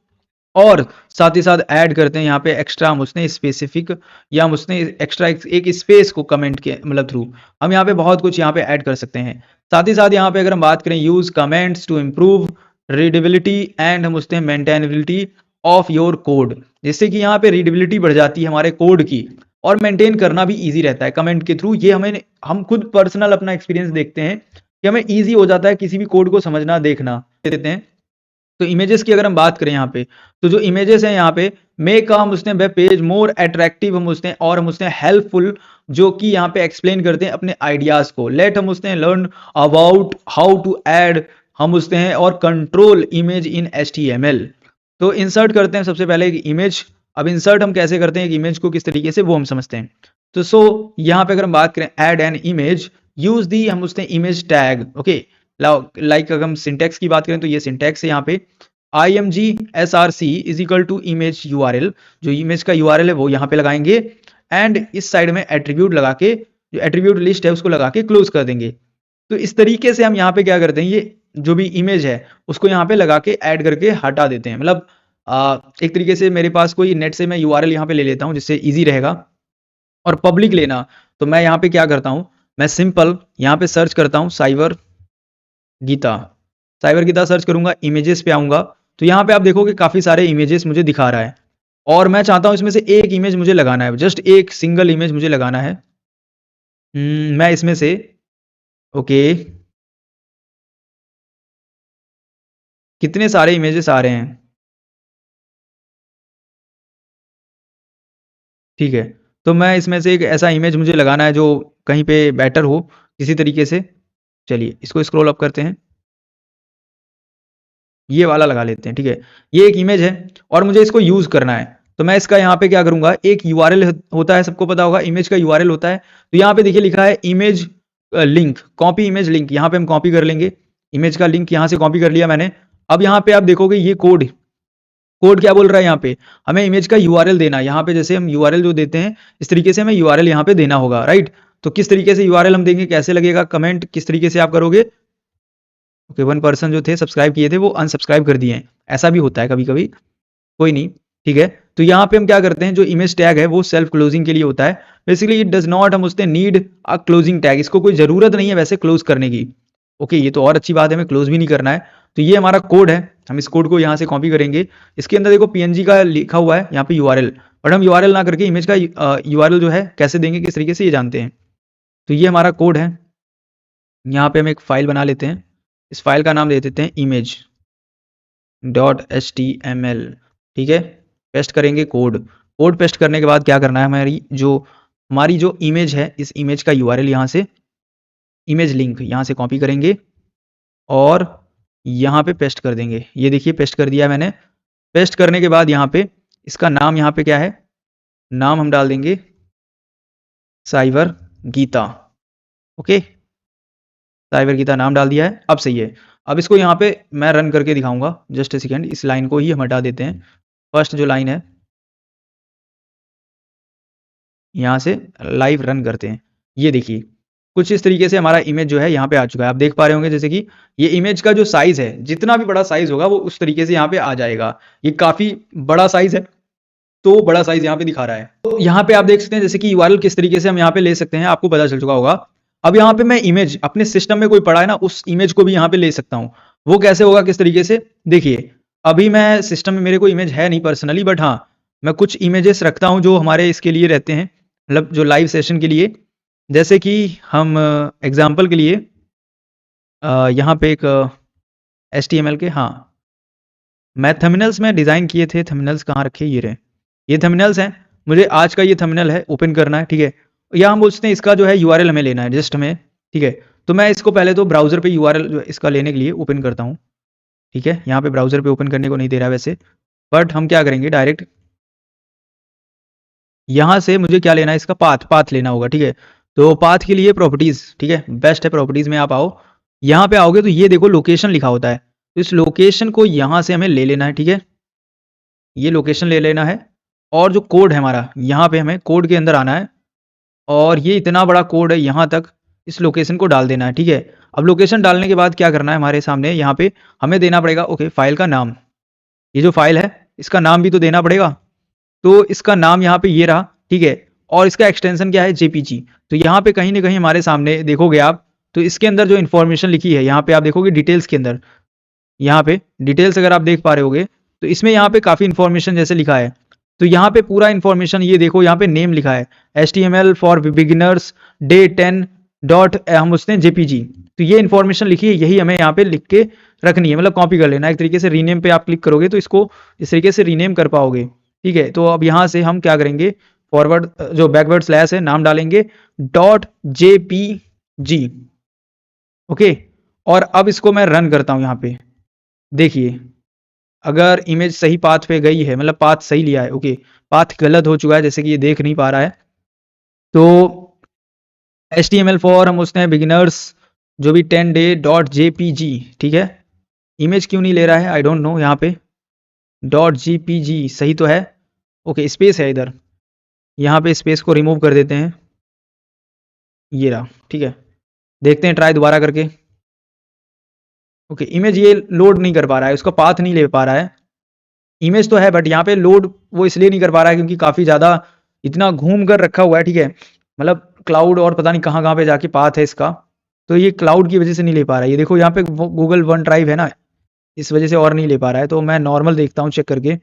और साथ ही साथ ऐड करते हैं यहाँ पे एक्स्ट्रा हम उसने स्पेसिफिक या हम उसने एक्स्ट्रा एक स्पेस को कमेंट के मतलब थ्रू हम यहाँ पे बहुत कुछ यहाँ पे ऐड कर सकते हैं। साथ ही साथ यहाँ पे अगर हम बात करें use comments to improve readability and हम उसने मेंटेनेबिलिटी ऑफ योर कोड, जिससे कि यहाँ पे रीडेबिलिटी बढ़ जाती है हमारे कोड की और मेंटेन करना भी ईजी रहता है कमेंट के थ्रू। ये हम खुद पर्सनल अपना एक्सपीरियंस देखते हैं कि हमें ईजी हो जाता है किसी भी कोड को समझना देखना देते हैं। तो इमेजेस की अगर हम बात करें यहाँ पे, तो जो इमेजेस हैं यहाँ पे मेक हम उसने वेब पेज मोर अट्रैक्टिव हम उसने और हम उसने हेल्पफुल, जो कि यहाँ पे एक्सप्लेन करते हैं अपने आइडियाज को। लेट हम उसने learn about how to add हम उसने हैं और कंट्रोल इमेज इन HTML। तो इंसर्ट करते हैं सबसे पहले एक इमेज। अब इंसर्ट हम कैसे करते हैं एक इमेज को किस तरीके से, वो हम समझते हैं। तो यहाँ पे अगर हम बात करें add an image, use the हम उसने इमेज टैग। ओके, लाइक अगर हम सिंटेक्स की बात करें तो ये सिंटेक्स है यहाँ पे imgsrc is equal to image URL, जो इमेज का URL है वो यहाँ पे लगाएंगे एंड इस साइड में एट्रीब्यूट लगा के, जो एट्रीब्यूट लिस्ट है उसको लगा के क्लोज कर देंगे। तो इस तरीके से हम यहाँ पे क्या करते हैं, ये जो भी इमेज है उसको यहाँ पे लगा के ऐड करके हटा देते हैं। मतलब एक तरीके से मेरे पास कोई नेट से मैं URL यहाँ पे ले लेता हूँ जिससे ईजी रहेगा। और पब्लिक लेना, तो मैं यहाँ पे क्या करता हूँ, मैं सिंपल यहाँ पे सर्च करता हूँ साइबर गीता सर्च करूंगा, इमेजेस पे आऊंगा तो यहाँ पे आप देखोगे काफी सारे इमेजेस मुझे दिखा रहा है और मैं चाहता हूँ इसमें से एक इमेज मुझे लगाना है, जस्ट एक सिंगल इमेज मुझे लगाना है। मैं इसमें से ओके कितने सारे इमेजेस आ रहे हैं, ठीक है। तो मैं इसमें से एक ऐसा इमेज मुझे लगाना है जो कहीं पे बेटर हो किसी तरीके से। चलिए इसको स्क्रॉल अप करते हैं, ये वाला लगा लेते हैं, ठीक है। ये एक इमेज है और मुझे इसको यूज करना है, तो मैं इसका यहाँ पे क्या करूंगा, एक URL होता है, सबको पता होगा इमेज का URL होता है। तो यहाँ पे देखिए लिखा है image link, copy image link, यहाँ पे हम कॉपी कर लेंगे इमेज का लिंक, यहाँ से कॉपी कर लिया मैंने। अब यहाँ पे आप देखोगे ये कोड क्या बोल रहा है, यहाँ पे हमें इमेज का URL देना है। यहाँ पे जैसे हम URL जो देते हैं इस तरीके से हमें URL यहाँ पे देना होगा, राइट। तो किस तरीके से URL हम देंगे, कैसे लगेगा, कमेंट किस तरीके से आप करोगे। ओके, 1 पर्सन जो थे सब्सक्राइब किए थे वो अनसब्सक्राइब कर दिए हैं, ऐसा भी होता है कभी कभी, कोई नहीं, ठीक है। तो यहाँ पे हम क्या करते हैं, जो इमेज टैग है वो सेल्फ क्लोजिंग के लिए होता है। बेसिकली इट डज नॉट हम उसने नीड अ क्लोजिंग टैग, इसको कोई जरूरत नहीं है वैसे क्लोज करने की। ओके, ये तो और अच्छी बात है, हमें क्लोज भी नहीं करना है। तो ये हमारा कोड है, हम इस कोड को यहाँ से कॉपी करेंगे। इसके अंदर देखो PNG का लिखा हुआ है यहाँ पे URL, बट हम URL ना करके इमेज का URL जो है कैसे देंगे किस तरीके से ये जानते हैं। तो ये हमारा कोड है, यहाँ पे हम एक फाइल बना लेते हैं, इस फाइल का नाम दे देते हैं image.html, ठीक है। पेस्ट करेंगे कोड पेस्ट करने के बाद क्या करना है, हमारी जो इमेज है इस इमेज का URL यहाँ से इमेज लिंक यहाँ से कॉपी करेंगे और यहाँ पे पेस्ट कर देंगे। ये देखिए पेस्ट कर दिया मैंने। पेस्ट करने के बाद यहाँ पे इसका नाम यहाँ पे क्या है, नाम हम डाल देंगे साइबर गीता। ओके, साइबर गीता नाम डाल दिया है, अब सही है। अब इसको यहाँ पे मैं रन करके दिखाऊंगा, जस्ट ए सेकेंड, इस लाइन को ही हम हटा देते हैं। फर्स्ट जो लाइन है यहाँ से लाइव रन करते हैं। ये देखिए कुछ इस तरीके से हमारा इमेज जो है यहाँ पे आ चुका है, आप देख पा रहे होंगे जैसे कि ये इमेज का जो साइज है, जितना भी बड़ा साइज होगा वो उस तरीके से यहाँ पे आ जाएगा। ये काफी बड़ा साइज है तो बड़ा साइज यहाँ पे दिखा रहा है। तो यहाँ पे आप देख सकते हैं जैसे कि URL किस तरीके से हम यहाँ पे ले सकते हैं, आपको पता चल चुका होगा। अब यहाँ पे मैं इमेज अपने सिस्टम में कोई पड़ा है ना, उस इमेज को भी यहाँ पे ले सकता हूँ। वो कैसे होगा, किस तरीके से, देखिए अभी मैं सिस्टम में मेरे को इमेज है नहीं पर्सनली, बट हाँ मैं कुछ इमेजेस रखता हूँ जो हमारे इसके लिए रहते हैं, मतलब जो लाइव सेशन के लिए। जैसे कि हम एग्जाम्पल के लिए यहाँ पे एक HTML के, हाँ मैं थंबनेल्स में डिज़ाइन किए थे, थंबनेल्स कहाँ रखे, ये रहे, ये थंबनेल्स हैं। मुझे आज का ये थंबनेल है ओपन करना है, ठीक है। या हम बोलते हैं इसका जो है URL हमें लेना है जस्ट हमें, ठीक है। तो मैं इसको पहले तो ब्राउजर पे URL जो इसका लेने के लिए ओपन करता हूँ, ठीक है। यहाँ पे ब्राउजर पे ओपन करने को नहीं दे रहा वैसे, बट हम क्या करेंगे डायरेक्ट यहाँ से मुझे क्या लेना है, इसका पाथ लेना होगा, ठीक है। तो पाथ के लिए प्रॉपर्टीज, ठीक है, बेस्ट है प्रॉपर्टीज में आप आओ। यहाँ पे आओगे तो ये देखो लोकेशन लिखा होता है, तो इस लोकेशन को यहाँ से हमें ले लेना है, ठीक है। ये लोकेशन ले लेना है और जो कोड है हमारा, यहाँ पे हमें कोड के अंदर आना है और ये इतना बड़ा कोड है, यहाँ तक इस लोकेशन को डाल देना है, ठीक है। अब लोकेशन डालने के बाद क्या करना है, हमारे सामने यहाँ पे हमें देना पड़ेगा ओके फाइल का नाम। ये जो फाइल है इसका नाम भी तो देना पड़ेगा, तो इसका नाम यहाँ पे ये रहा, ठीक है। और इसका एक्सटेंशन क्या है, जेपीजी। तो यहाँ पे कहीं ना कहीं हमारे सामने देखोगे आप, तो इसके अंदर जो इन्फॉर्मेशन लिखी है यहाँ पे आप देखोगे डिटेल्स के अंदर, यहाँ पे डिटेल्स अगर आप देख पा रहे होगे तो इसमें यहाँ पे काफ़ी इन्फॉर्मेशन जैसे लिखा है। तो यहाँ पे पूरा इन्फॉर्मेशन ये देखो, यहाँ पे नेम लिखा है HTML for beginners day 10 dot हम उसने जेपीजी। तो ये इन्फॉर्मेशन लिखी है, यही हमें यहाँ पे लिख के रखनी है, मतलब कॉपी कर लेना है। एक तरीके से रीनेम पे आप क्लिक करोगे तो इसको इस तरीके से रीनेम कर पाओगे, ठीक है। तो अब यहाँ से हम क्या करेंगे, फॉरवर्ड जो बैकवर्ड स्लैश है नाम डालेंगे .jpg, ओके। और अब इसको मैं रन करता हूँ यहाँ पे, देखिए अगर इमेज सही पाथ पे गई है, मतलब पाथ सही लिया है, ओके। पाथ गलत हो चुका है जैसे कि ये देख नहीं पा रहा है, तो HTML फॉर हम उसने बिगिनर्स जो भी 10 डे डॉट जेपीजी, ठीक है। इमेज क्यों नहीं ले रहा है, आई डोंट नो। यहाँ पे डॉट जेपीजी सही तो है, ओके। स्पेस है इधर, यहाँ पे स्पेस को रिमूव कर देते हैं, ये रहा, ठीक है। देखते हैं ट्राई दोबारा करके, ओके। इमेज ये लोड नहीं कर पा रहा है, उसका पाथ नहीं ले पा रहा है। इमेज तो है बट यहाँ पे लोड वो इसलिए नहीं कर पा रहा है क्योंकि काफ़ी ज़्यादा इतना घूम कर रखा हुआ है, ठीक है। मतलब क्लाउड और पता नहीं कहाँ कहाँ पे जाके पाथ है इसका, तो ये क्लाउड की वजह से नहीं ले पा रहा है। ये देखो यहाँ पे गूगल वन ड्राइव है ना, इस वजह से और नहीं ले पा रहा है। तो मैं नॉर्मल देखता हूँ चेक करके,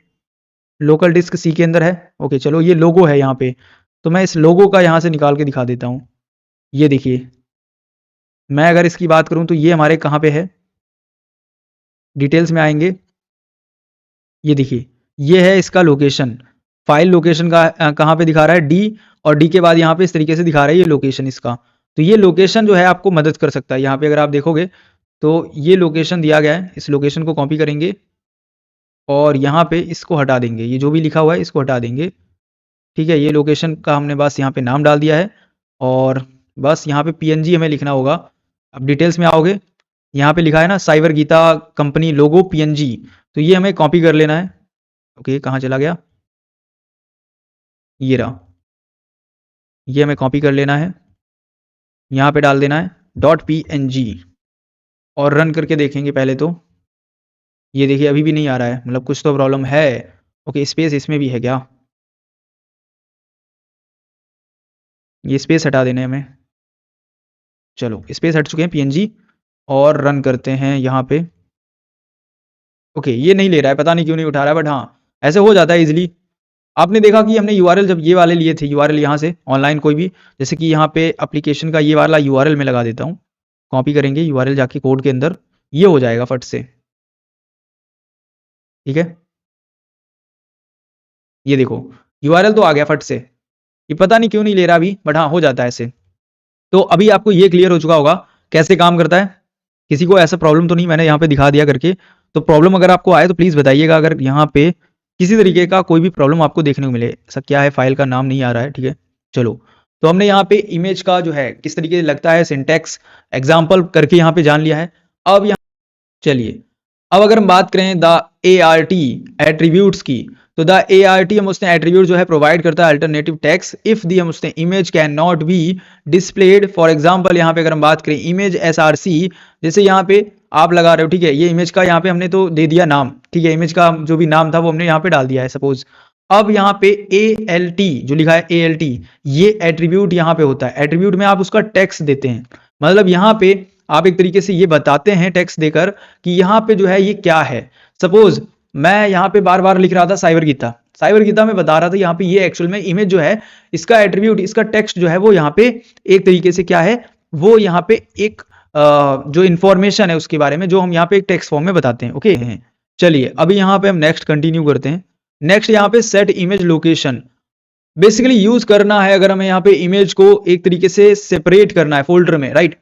लोकल डिस्क सी के अंदर है, ओके। चलो ये लोगो है यहाँ पे, तो मैं इस लोगो का यहाँ से निकाल के दिखा देता हूँ। ये देखिए, मैं अगर इसकी बात करूँ तो ये हमारे कहाँ पे है, डिटेल्स में आएंगे, ये देखिए ये है इसका लोकेशन। फाइल लोकेशन का कहाँ पे दिखा रहा है, डी, और डी के बाद यहाँ पे इस तरीके से दिखा रहा है ये लोकेशन इसका। तो ये लोकेशन जो है आपको मदद कर सकता है। यहाँ पे अगर आप देखोगे तो ये लोकेशन दिया गया है, इस लोकेशन को कॉपी करेंगे और यहाँ पे इसको हटा देंगे, ये जो भी लिखा हुआ है इसको हटा देंगे, ठीक है। ये लोकेशन का हमने बस यहाँ पे नाम डाल दिया है और बस यहाँ पे PNG हमें लिखना होगा। अब डिटेल्स में आओगे, यहाँ पे लिखा है ना Cyber Geeta company logo PNG, तो ये हमें कॉपी कर लेना है, ओके। कहाँ चला गया, ये रहा, ये हमें कॉपी कर लेना है, यहाँ पे डाल देना है .png और रन करके देखेंगे पहले तो। ये देखिए अभी भी नहीं आ रहा है, मतलब कुछ तो प्रॉब्लम है, ओके। स्पेस इसमें भी है क्या, ये स्पेस हटा देने हमें, चलो स्पेस हट चुके हैं PNG, और रन करते हैं यहाँ पे, ओके। ये नहीं ले रहा है, पता नहीं क्यों नहीं उठा रहा है, बट हाँ ऐसे हो जाता है इजीली। आपने देखा कि हमने URL जब ये वाले लिए थे, URL यहाँ से ऑनलाइन कोई भी, जैसे कि यहाँ पे एप्लीकेशन का ये वाला URL में लगा देता हूँ, कॉपी करेंगे URL जाके कोड के अंदर, ये हो जाएगा फट से, ठीक है। ये देखो URL तो आ गया फट से, ये पता नहीं क्यों नहीं ले रहा अभी, बट हाँ हो जाता है ऐसे। तो अभी आपको ये क्लियर हो चुका होगा कैसे काम करता है, किसी को ऐसा प्रॉब्लम तो नहीं, मैंने यहाँ पे दिखा दिया करके। तो प्रॉब्लम अगर आपको आए तो प्लीज़ बताइएगा, अगर यहाँ पे किसी तरीके का कोई भी प्रॉब्लम आपको देखने को मिले। ऐसा क्या है, फाइल का नाम नहीं आ रहा है, ठीक है। चलो, तो हमने यहाँ पे इमेज का जो है किस तरीके से लगता है सिंटैक्स एग्जाम्पल करके यहाँ पे जान लिया है। अब यहाँ चलिए, अब अगर हम बात करें द ART एट्रीब्यूट्स की, तो द ART हम उसने एट्रीब्यूट जो है प्रोवाइड करता है अल्टरनेटिव टेक्स्ट इफ दी हम उसने image can not be displayed. For example यहाँ पे अगर हम बात करें इमेज SRC, जैसे यहाँ पे आप लगा रहे हो, ठीक है। ये इमेज का यहाँ पे हमने तो दे दिया नाम, ठीक है। इमेज का जो भी नाम था वो हमने यहाँ पे डाल दिया है सपोज। अब यहाँ पे ALT जो लिखा है ALT, ये एट्रीब्यूट यहाँ पे होता है। एट्रीब्यूट में आप उसका टेक्स्ट देते हैं, मतलब यहाँ पे आप एक तरीके से ये बताते हैं टेक्स्ट देकर कि यहाँ पे जो है ये क्या है। सपोज मैं यहाँ पे बार बार लिख रहा था साइबर गीता, साइबर गीता में बता रहा था यहाँ पे ये एक्चुअल में इमेज जो है इसका एट्रीब्यूट, इसका टेक्स्ट जो है वो यहाँ पे एक तरीके से क्या है, वो यहाँ पे एक जो इंफॉर्मेशन है उसके बारे में जो हम यहाँ पे एक टेक्स्ट फॉर्म में बताते हैं, ओके। चलिए अभी यहाँ पे हम नेक्स्ट कंटिन्यू करते हैं। नेक्स्ट यहाँ पे set image location basically use करना है अगर हमें यहाँ पे इमेज को एक तरीके से सेपरेट करना है फोल्डर में, राइट।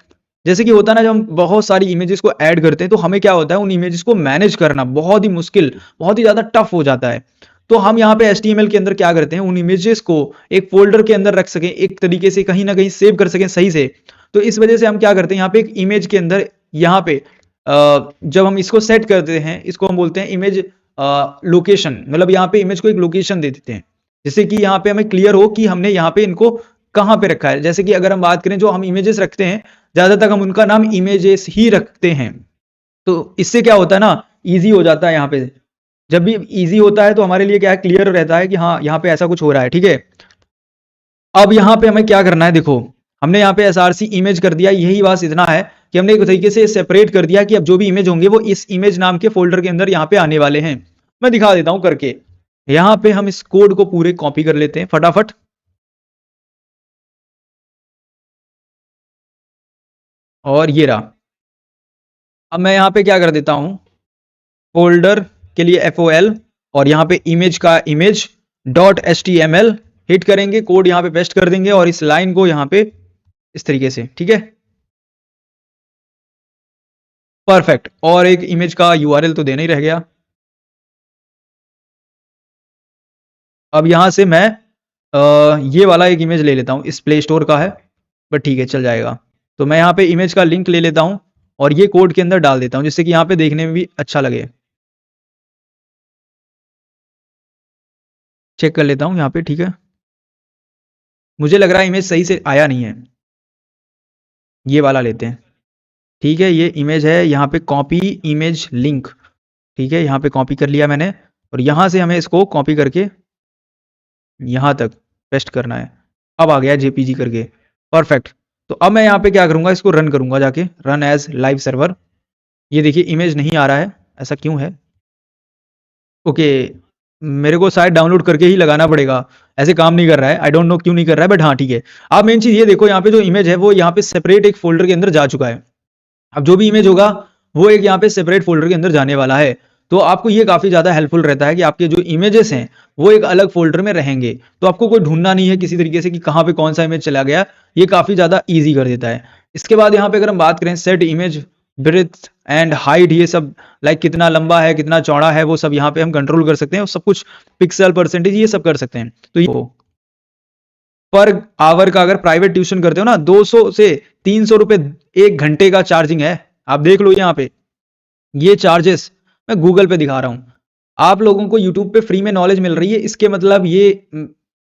जैसे कि होता है ना, जब हम बहुत सारी इमेजेस को ऐड करते हैं तो हमें क्या होता है, उन इमेजेस को मैनेज करना बहुत ही मुश्किल, बहुत ही ज्यादा टफ हो जाता है। तो हम यहाँ पे HTML के अंदर क्या करते हैं, उन इमेजेस को एक फोल्डर के अंदर रख सकें, एक तरीके से कहीं ना कहीं सेव कर सकें सही से। तो इस वजह से हम क्या करते हैं, यहाँ पे एक इमेज के अंदर यहाँ पे जब हम इसको सेट करते हैं, इसको हम बोलते हैं इमेज लोकेशन, मतलब यहाँ पे इमेज को एक लोकेशन दे देते हैं। जिससे कि यहाँ पे हमें क्लियर हो कि हमने यहाँ पे इनको कहाँ पे रखा है। जैसे कि अगर हम बात करें, जो हम इमेजेस रखते हैं ज्यादातर हम उनका नाम इमेजेस ही रखते हैं, तो इससे क्या होता है ना, इजी हो जाता है। यहाँ पे जब भी इजी होता है तो हमारे लिए क्या है, क्लियर रहता है कि हाँ यहाँ पे ऐसा कुछ हो रहा है, ठीक है। अब यहाँ पे हमें क्या करना है, देखो हमने यहाँ पे एसआरसी इमेज कर दिया, यही बस इतना है कि हमने एक तरीके से सेपरेट कर दिया कि अब जो भी इमेज होंगे वो इस इमेज नाम के फोल्डर के अंदर यहाँ पे आने वाले हैं। मैं दिखा देता हूं करके। यहाँ पे हम इस कोड को पूरे कॉपी कर लेते हैं फटाफट, और ये रहा। अब मैं यहाँ पे क्या कर देता हूं, फोल्डर के लिए FOL, और यहाँ पे इमेज का इमेज डॉट HTML हिट करेंगे, कोड यहाँ पे पेस्ट कर देंगे और इस लाइन को यहाँ पे इस तरीके से, ठीक है, परफेक्ट। और एक इमेज का URL तो देना ही रह गया। अब यहां से मैं ये वाला एक इमेज ले लेता हूं, इस प्ले स्टोर का है, बट ठीक है चल जाएगा। तो मैं यहाँ पे इमेज का लिंक ले लेता हूं और ये कोड के अंदर डाल देता हूं, जिससे कि यहाँ पे देखने में भी अच्छा लगे। चेक कर लेता हूं यहाँ पे, ठीक है। मुझे लग रहा है इमेज सही से आया नहीं है, ये वाला लेते हैं, ठीक है। ये इमेज है, यहाँ पे कॉपी इमेज लिंक, ठीक है, यहाँ पे कॉपी कर लिया मैंने, और यहाँ से हमें इसको कॉपी करके यहाँ तक पेस्ट करना है। अब आ गया JPG करके, परफेक्ट। तो अब मैं यहाँ पे क्या करूंगा, इसको रन करूंगा जाके, रन एज लाइव सर्वर। ये देखिए इमेज नहीं आ रहा है, ऐसा क्यों है? ओके, मेरे को शायद डाउनलोड करके ही लगाना पड़ेगा, ऐसे काम नहीं कर रहा है, आई डोंट नो क्यों नहीं कर रहा है, बट हाँ ठीक है। आप मेन चीज ये देखो, यहाँ पे जो इमेज है वो यहाँ पे सेपरेट एक फोल्डर के अंदर जा चुका है। अब जो भी इमेज होगा वो एक यहाँ पे सेपरेट फोल्डर के अंदर जाने वाला है। तो आपको ये काफी ज्यादा हेल्पफुल रहता है कि आपके जो इमेजेस हैं वो एक अलग फोल्डर में रहेंगे, तो आपको कोई ढूंढना नहीं है किसी तरीके से कि कहाँ पे कौन सा इमेज चला गया। ये काफी ज्यादा ईजी कर देता है। इसके बाद यहाँ पे अगर हम बात करें set image breadth and height, ये सब लाइक कितना लंबा है कितना चौड़ा है वो सब यहाँ पे हम कंट्रोल कर सकते हैं, और सब कुछ पिक्सल परसेंटेज ये सब कर सकते हैं। तो ये पर आवर का अगर प्राइवेट ट्यूशन करते हो ना, 200 से 300 रुपए एक घंटे का चार्जिंग है। आप देख लो यहाँ पे ये चार्जेस मैं गूगल पे दिखा रहा हूं। आप लोगों को यूट्यूब पे फ्री में नॉलेज मिल रही है, इसके मतलब ये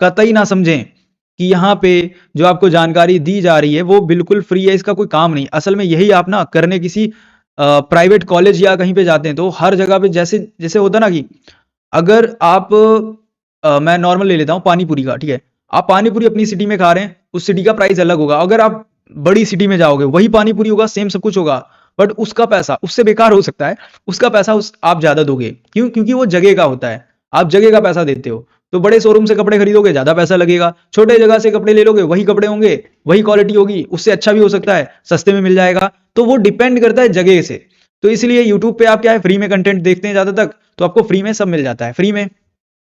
कतई ना समझें कि यहाँ पे जो आपको जानकारी दी जा रही है वो बिल्कुल फ्री है, इसका कोई काम नहीं। असल में यही आप ना करने किसी प्राइवेट कॉलेज या कहीं पे जाते हैं तो हर जगह पे जैसे जैसे होता ना कि अगर आप मैं नॉर्मल ले लेता हूँ पानीपुरी का, ठीक है। आप पानीपुरी अपनी सिटी में खा रहे हैं, उस सिटी का प्राइस अलग होगा। अगर आप बड़ी सिटी में जाओगे वही पानीपुरी होगा, सेम सब कुछ होगा, बट उसका पैसा उससे बेकार हो सकता है, उसका पैसा आप ज्यादा दोगे। क्यों? क्योंकि वो जगह का होता है, आप जगह का पैसा देते हो। तो बड़े शोरूम से कपड़े खरीदोगे ज्यादा पैसा लगेगा, छोटे जगह से कपड़े ले लोगे वही कपड़े होंगे, वही क्वालिटी होगी, उससे अच्छा भी हो सकता है, सस्ते में मिल जाएगा। तो वो डिपेंड करता है जगह से। तो इसलिए यूट्यूब पे आप क्या है, फ्री में कंटेंट देखते हैं ज्यादा तक, तो आपको फ्री में सब मिल जाता है फ्री में।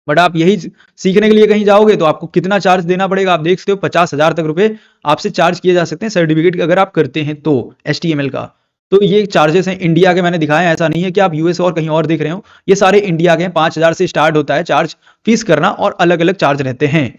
बट आप यही सीखने के लिए कहीं जाओगे तो आपको कितना चार्ज देना पड़ेगा, आप देख सकते हो 50,000 तक रुपए आपसे चार्ज किए जा सकते हैं सर्टिफिकेट अगर आप करते हैं तो HTML का। तो ये चार्जेस हैं इंडिया के, मैंने दिखाए हैं, ऐसा नहीं है कि आप US और कहीं और देख रहे हो। ये सारे इंडिया के हैं, 5,000 से स्टार्ट होता है चार्ज फीस करना, और अलग अलग चार्ज रहते हैं।